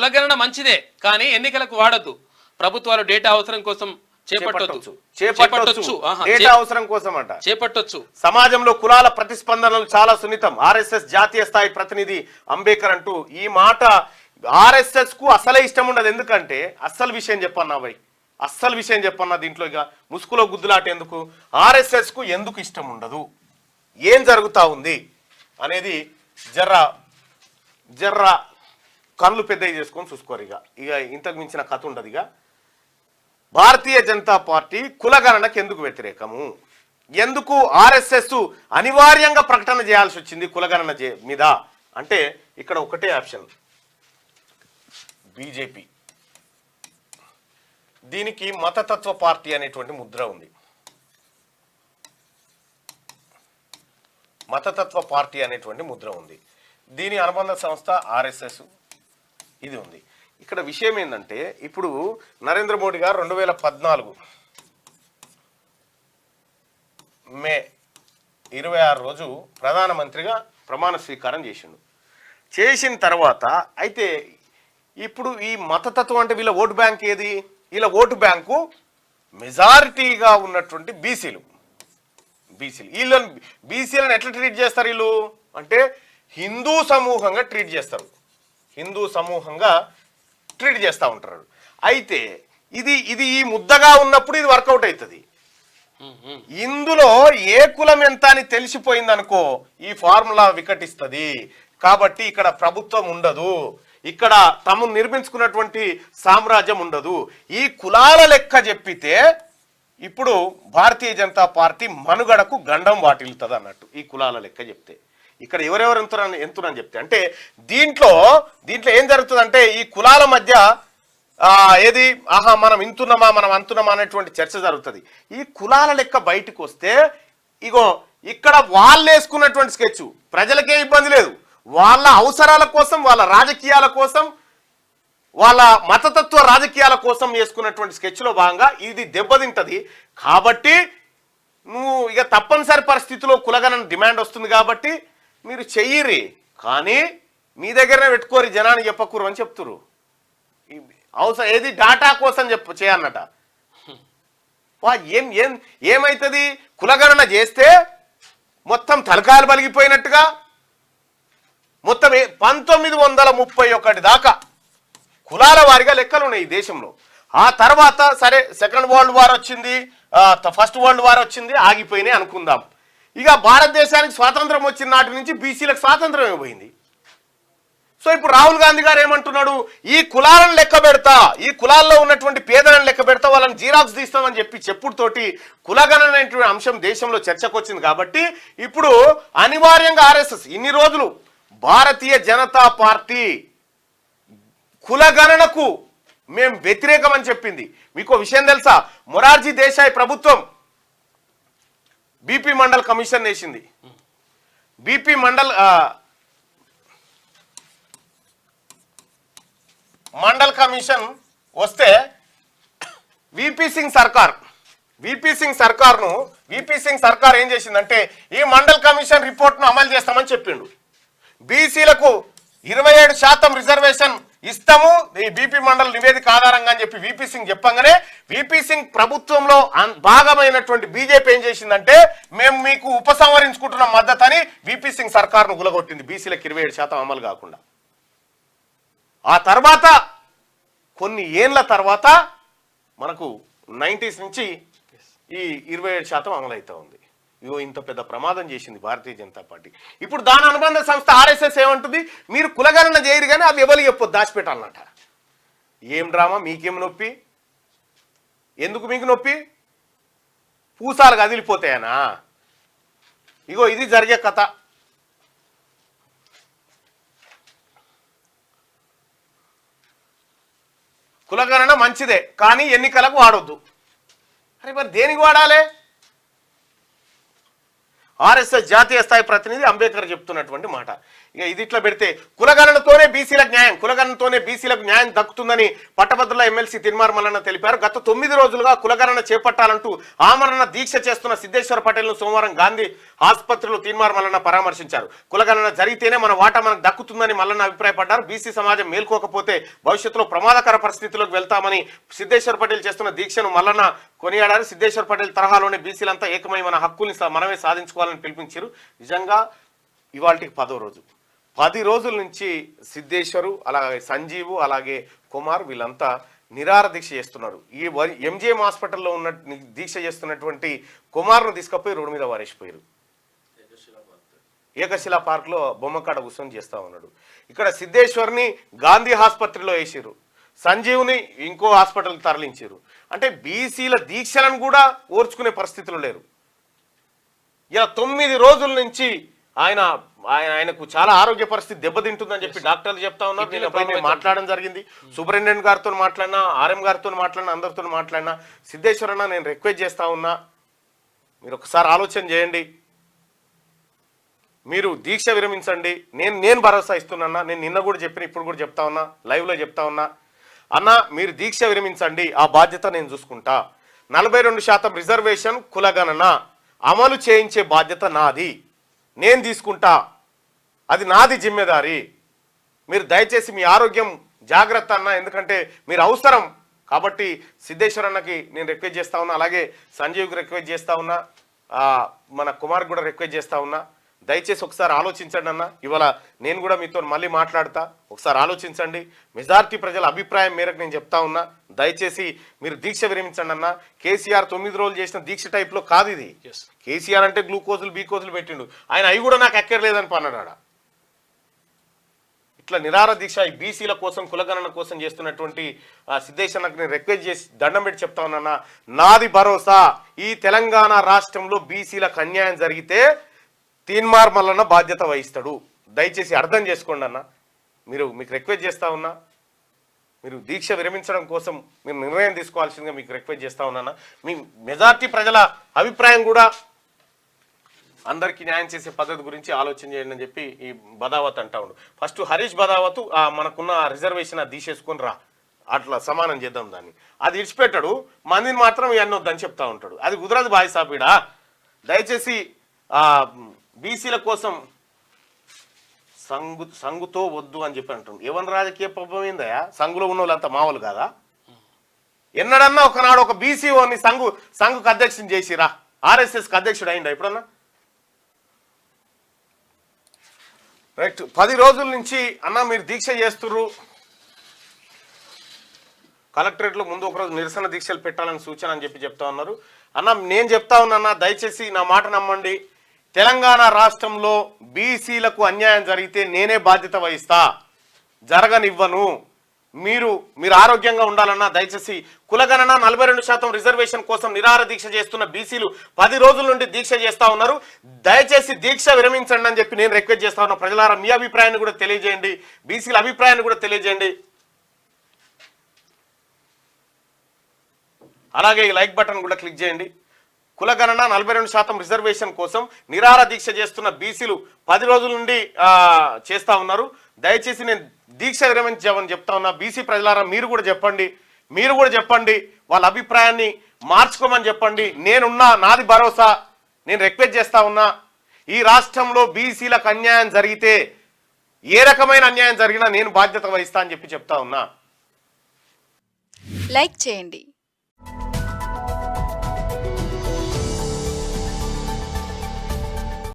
కులగణన మంచిదే కానీ ఎన్నికలకు వాడద్దు. ప్రభుత్వాలు డేటా అవసరం కోసం చేపట్టొచ్చు. సమాజంలో కులాల ప్రతిస్పందనలు చాలా సున్నితం. ఆర్ఎస్ఎస్ జాతీయ స్థాయి ప్రతినిధి అంబేద్కర్ అంటూ ఈ మాట ఆర్ఎస్ఎస్ కు అసలే ఇష్టం ఉండదు. ఎందుకంటే అస్సలు విషయం చెప్పన్నా భయ్, అస్సలు విషయం చెప్పన్నా. దీంట్లో ఇక ముసుగులో గుద్దులాట ఎందుకు? ఆర్ఎస్ఎస్ కు ఎందుకు ఇష్టం ఉండదు, ఏం జరుగుతా ఉంది అనేది జర్రా కళ్ళు పెద్దవి చేసుకొని చూసుకోరు. ఇక ఇంతకు మించిన కథ ఉండదు. ఇక భారతీయ జనతా పార్టీ కులగణనకు ఎందుకు వ్యతిరేకము, ఎందుకు ఆర్ఎస్ఎస్ అనివార్యంగా ప్రకటన చేయాల్సి వచ్చింది కులగణన మీద అంటే ఇక్కడ ఒకటే ఆప్షన్, బీజేపీ. దీనికి మతతత్వ పార్టీ అనేటువంటి ముద్ర ఉంది. మతతత్వ పార్టీ అనేటువంటి ముద్ర ఉంది. దీని అనుబంధ సంస్థ ఆర్ఎస్ఎస్ ఇది ఉంది. ఇక్కడ విషయం ఏంటంటే ఇప్పుడు నరేంద్ర మోడీ గారు 2014 మే 26 రోజు ప్రధానమంత్రిగా ప్రమాణ స్వీకారం చేసిన తర్వాత అయితే ఇప్పుడు ఈ మతతత్వం అంటే వీళ్ళ ఓటు బ్యాంక్ ఏది? వీళ్ళ ఓటు బ్యాంకు మెజారిటీగా ఉన్నటువంటి బీసీలు. బీసీలను ఎట్లా ట్రీట్ చేస్తారు వీళ్ళు అంటే హిందూ సమూహంగా ట్రీట్ చేస్తారు. హిందూ సమూహంగా ట్రీట్ చేస్తూ ఉంటారు. అయితే ఇది ఈ ముద్దగా ఉన్నప్పుడు ఇది వర్కౌట్ అవుతుంది. ఇందులో ఏ కులం ఎంత అని తెలిసిపోయింది అనుకో ఈ ఫార్ములా వికటిస్తుంది. కాబట్టి ఇక్కడ ప్రభుత్వం ఉండదు, ఇక్కడ తాము నిర్మించుకున్నటువంటి సామ్రాజ్యం ఉండదు. ఈ కులాల లెక్క చెప్పితే ఇప్పుడు భారతీయ జనతా పార్టీ మనుగడకు గండం వాటిల్లుతుంది అన్నట్టు. ఈ కులాల లెక్క చెప్తే ఇక్కడ ఎవరెవరు ఎంతునని చెప్తే అంటే దీంట్లో ఏం జరుగుతుందంటే ఈ కులాల మధ్య ఏది మనం ఇంతున్నామా మనం అంతున్నామా అనేటువంటి చర్చ జరుగుతుంది. ఈ కులాల లెక్క బయటకు వస్తే ఇగో ఇక్కడ వాళ్ళు వేసుకున్నటువంటి స్కెచ్ ప్రజలకే ఇబ్బంది లేదు. వాళ్ళ అవసరాల కోసం, వాళ్ళ రాజకీయాల కోసం, వాళ్ళ మతతత్వ రాజకీయాల కోసం వేసుకున్నటువంటి స్కెచ్లో భాగంగా ఇది దెబ్బతింటది. కాబట్టి నువ్వు ఇక తప్పనిసరి పరిస్థితిలో కులగణన డిమాండ్ వస్తుంది కాబట్టి మీరు చెయ్యిరి, కానీ మీ దగ్గరనే పెట్టుకోరి, జనాన్ని చెప్పకూరు అని చెప్తురు. అవసరం ఏది డాటా కోసం చేయన్నట. ఏమైతుంది? కులగణన చేస్తే మొత్తం తలకాయలు పలిగిపోయినట్టుగా మొత్తం 1931 దాకా కులాల వారిగా లెక్కలు ఉన్నాయి ఈ దేశంలో. ఆ తర్వాత సరే సెకండ్ వరల్డ్ వార్ వచ్చింది, ఫస్ట్ వరల్డ్ వార్ వచ్చింది, ఆగిపోయినాయి అనుకుందాం. ఇక భారతదేశానికి స్వాతంత్రం వచ్చిన నాటి నుంచి బీసీలకు స్వాతంత్రం ఇవ్వబోయింది. సో ఇప్పుడు రాహుల్ గాంధీ గారు ఏమంటున్నాడు? ఈ కులాలను లెక్క పెడతా, ఈ కులాల్లో ఉన్నటువంటి పేదలను లెక్క పెడతా, వాళ్ళని జీరాక్స్ తీస్తామని చెప్పుడుతోటి కులగణన అనేటువంటి అంశం దేశంలో చర్చకు వచ్చింది. కాబట్టి ఇప్పుడు అనివార్యంగా ఆర్ఎస్ఎస్ ఇన్ని రోజులు భారతీయ జనతా పార్టీ కులగణనకు మేము వ్యతిరేకం అని చెప్పింది. మీకు విషయం తెలుసా? మొరార్జీ దేశాయ్ ప్రభుత్వం బీపీ మండల్ కమిషన్ వేసింది. బీపీ మండల్ కమిషన్ వస్తే విపి సింగ్ సర్కార్ ఏం చేసిందంటే ఈ మండల్ కమిషన్ రిపోర్ట్ను అమలు చేస్తామని చెప్పిండు. బీసీలకు 27% రిజర్వేషన్ ఇస్తాము ఈ బీపీ మండల్ నివేదిక ఆధారంగా అని చెప్పి విపి సింగ్ చెప్పంగానే విపి సింగ్ ప్రభుత్వంలో భాగమైనటువంటి బీజేపీ ఏం చేసిందంటే మేము మీకు ఉపసంహరించుకుంటున్న మద్దతు అని విపి సింగ్ సర్కార్ను గులగొట్టింది. బీసీలకు 27% అమలు కాకుండా ఆ తర్వాత కొన్ని ఏళ్ల తర్వాత మనకు 90s నుంచి ఈ 27% అమలవుతా ఉంది. ఇగో ఇంత పెద్ద ప్రమాదం చేసింది భారతీయ జనతా పార్టీ. ఇప్పుడు దాని అనుబంధ సంస్థ ఆర్ఎస్ఎస్ ఏమంటుంది? మీరు కులగణన చేయరు కానీ అవి ఎవరు చెప్పొద్దు, దాచిపెట్టాలన్నట. ఏం డ్రామా? మీకేం నొప్పి? ఎందుకు మీకు నొప్పి? పూసాలు కదిలిపోతాయనా? ఇగో ఇది జరిగే కథ. కులగణన మంచిదే కానీ ఎన్నికలకు వాడొద్దు. అరే మరి దేనికి వాడాలి? ఆర్ఎస్ఎస్ జాతీయ స్థాయి ప్రతినిధి అంబేద్కర్ చెప్తున్నటువంటి మాట. ఇక ఇది ఇట్లా పెడితే కులగణనతోనే బీసీలకు న్యాయం దక్కుతుందని పట్టభద్రుల ఎమ్మెల్సీ తిన్మార్ మల్లన్న తెలిపారు. గత 9 రోజులుగా కులగణన చేపట్టాలంటూ ఆమరణ దీక్ష చేస్తున్న సిద్ధేశ్వర్ పటేల్ను సోమవారం గాంధీ ఆసుపత్రిలో తిన్మార్ మల్లన్న పరామర్శించారు. కులగణన జరిగితేనే మన వాటా మనకు దక్కుతుందని మల్లన్న అభిప్రాయపడ్డారు. బీసీ సమాజం మేల్కోకపోతే భవిష్యత్తులో ప్రమాదకర పరిస్థితుల్లోకి వెళ్తామని సిద్ధేశ్వర్ పటేల్ చేస్తున్న దీక్షను మల్లన్న కొనియాడారు. సిద్ధేశ్వర్ పటేల్ తరహాలోనే బీసీలంతా ఏకమై మన హక్కుల్ని మనమే సాధించుకోవాలని పిలుపునిచ్చారు. నిజంగా ఇవాళకి 10వ రోజు. 10 రోజుల నుంచి సిద్ధేశ్వరు, అలాగే సంజీవు, అలాగే కుమార్ వీళ్ళంతా నిరాహార దీక్ష చేస్తున్నారు. ఈ ఎంజిఎం హాస్పిటల్లో ఉన్న దీక్ష చేస్తున్నటువంటి కుమార్ను తీసుకుపోయి రోడ్డు మీద వారేసిపోయారు. ఏకశిలా పార్క్లో బొమ్మకాడ కూర్చొని చేస్తా ఉన్నాడు. ఇక్కడ సిద్ధేశ్వర్ని గాంధీ ఆసుపత్రిలో వేసారు, సంజీవ్ని ఇంకో హాస్పిటల్కి తరలించారు. అంటే బీసీల దీక్షలను కూడా ఓర్చుకునే పరిస్థితులు లేరు. ఇలా 9 రోజుల నుంచి ఆయనకు చాలా ఆరోగ్య పరిస్థితి దెబ్బతింటుందని చెప్పి డాక్టర్లు చెప్తా ఉన్నారు. నేను మాట్లాడడం జరిగింది. సూపరింటెండెంట్ గారితో మాట్లాడినా, ఆర్ఎం గారితో మాట్లాడినా, అందరితో మాట్లాడినా. సిద్ధేశ్వర్ అన్న, నేను రిక్వెస్ట్ చేస్తా ఉన్నా, మీరు ఒకసారి ఆలోచన చేయండి. మీరు దీక్ష విరమించండి. నేను భరోసా ఇస్తున్నా. నేను నిన్న కూడా చెప్పిన, ఇప్పుడు కూడా చెప్తా ఉన్నా, లైవ్లో చెప్తా ఉన్నా. అన్న, మీరు దీక్ష విరమించండి, ఆ బాధ్యత నేను చూసుకుంటా. 42% రిజర్వేషన్ కులగణన అమలు చేయించే బాధ్యత నాది, నేను తీసుకుంటా. అది నాది జిమ్మెదారి. మీరు దయచేసి మీ ఆరోగ్యం జాగ్రత్త అన్న, ఎందుకంటే మీరు అవసరం. కాబట్టి సిద్ధేశ్వర్ అన్నకి నేను రిక్వెస్ట్ చేస్తా ఉన్నా, అలాగే సంజీవ్కి రిక్వెస్ట్ చేస్తా ఉన్నా, మన కుమార్ కూడా రిక్వెస్ట్ చేస్తా ఉన్నా. దయచేసి ఒకసారి ఆలోచించండి అన్న. ఇవాళ నేను కూడా మీతో మళ్ళీ మాట్లాడతా, ఒకసారి ఆలోచించండి. మెజారిటీ ప్రజల అభిప్రాయం మేరకు నేను చెప్తా ఉన్నా, దయచేసి మీరు దీక్ష విరమించండి అన్న. కేసీఆర్ 9 రోజులు చేసిన దీక్ష టైప్లో కాదు ఇది. కేసీఆర్ అంటే గ్లూకోజులు బీకోజులు పెట్టిండు, ఆయన అవి కూడా నాకు ఎక్కర్లేదని పన్నాడు. ఇట్లా నిరాహార దీక్ష ఈ బీసీల కోసం, కులగణన కోసం చేస్తున్నటువంటి సిద్ధేశ్వరన్నకు నేను రిక్వెస్ట్ చేసి దండం పెట్టి చెప్తా ఉన్నా, నాది భరోసా. ఈ తెలంగాణ రాష్ట్రంలో బీసీలకు అన్యాయం జరిగితే తీన్మార్ మల్లన్న బాధ్యత వహిస్తాడు. దయచేసి అర్థం చేసుకోండి అన్న. మీకు రిక్వెస్ట్ చేస్తా ఉన్నా, మీరు దీక్ష విరమించడం కోసం మీరు నిర్ణయం తీసుకోవాల్సిందిగా మీకు రిక్వెస్ట్ చేస్తా ఉన్నా. మీ మెజార్టీ ప్రజల అభిప్రాయం కూడా అందరికీ న్యాయం చేసే పద్ధతి గురించి ఆలోచన చేయండి అని చెప్పి ఈ బదావత్ అంటా ఉండు. ఫస్ట్ హరీష్ బదావత్ మనకున్న రిజర్వేషన్ అది తీసేసుకొని రా, అట్లా సమానం చేద్దాం దాన్ని. అది ఇడిచిపెట్టాడు, మందిని మాత్రం ఇవన్నీ వద్దని చెప్తా ఉంటాడు. అది కుదరదు బాయ్ సాబీడా. దయచేసి బీసీల కోసం సంగుతో వద్దు అని చెప్పి అంటాడు. ఎవరి రాజకీయ పబ్బం ఏందయా? సంఘులో ఉన్న వాళ్ళంతా మామూలు కాదా? ఎన్నడన్నా ఒకనాడు ఒక బీసీఓని సంఘుకు అధ్యక్షుని చేసిరా? ఆర్ఎస్ఎస్కి అధ్యక్షుడు అయిందా ఎప్పుడన్నా? రైట్. 10 రోజుల నుంచి అన్న మీరు దీక్ష చేస్తుర్రు, కలెక్టరేట్లో ముందు ఒకరోజు నిరసన దీక్షలు పెట్టాలని సూచన అని చెప్పి చెప్తా ఉన్నారు. అన్న నేను చెప్తా ఉన్నా, దయచేసి నా మాట నమ్మండి. తెలంగాణ రాష్ట్రంలో బీసీలకు అన్యాయం జరిగితే నేనే బాధ్యత వహిస్తా, జరగనివ్వను. మీరు ఆరోగ్యంగా ఉండాలన్నా దయచేసి కులగణన 42% రిజర్వేషన్ కోసం నిరాహార దీక్ష చేస్తున్న బీసీలు 10 రోజుల నుండి దీక్ష చేస్తా ఉన్నారు. దయచేసి దీక్ష విరమించండి అని చెప్పి నేను రిక్వెస్ట్ చేస్తా ఉన్నా. ప్రజలారా మీ అభిప్రాయాన్ని కూడా తెలియజేయండి, బీసీల అభిప్రాయాన్ని కూడా తెలియజేయండి. అలాగే ఈ లైక్ బటన్ కూడా క్లిక్ చేయండి. కులగణన 42% రిజర్వేషన్ కోసం నిరాహార దీక్ష చేస్తున్న బీసీలు 10 రోజుల నుండి చేస్తా ఉన్నారు. దయచేసి నేను దీక్ష విరమించామని చెప్తా ఉన్నా. బీసీ ప్రజలారా మీరు కూడా చెప్పండి, వాళ్ళ అభిప్రాయాన్ని మార్చుకోమని చెప్పండి. నేనున్నా, నాది భరోసా. నేను రిక్వెస్ట్ చేస్తా ఉన్నా, ఈ రాష్ట్రంలో బీసీలకు అన్యాయం జరిగితే, ఏ రకమైన అన్యాయం జరిగినా నేను బాధ్యత వహిస్తా అని చెప్పి చెప్తా ఉన్నా. లైక్ చేయండి,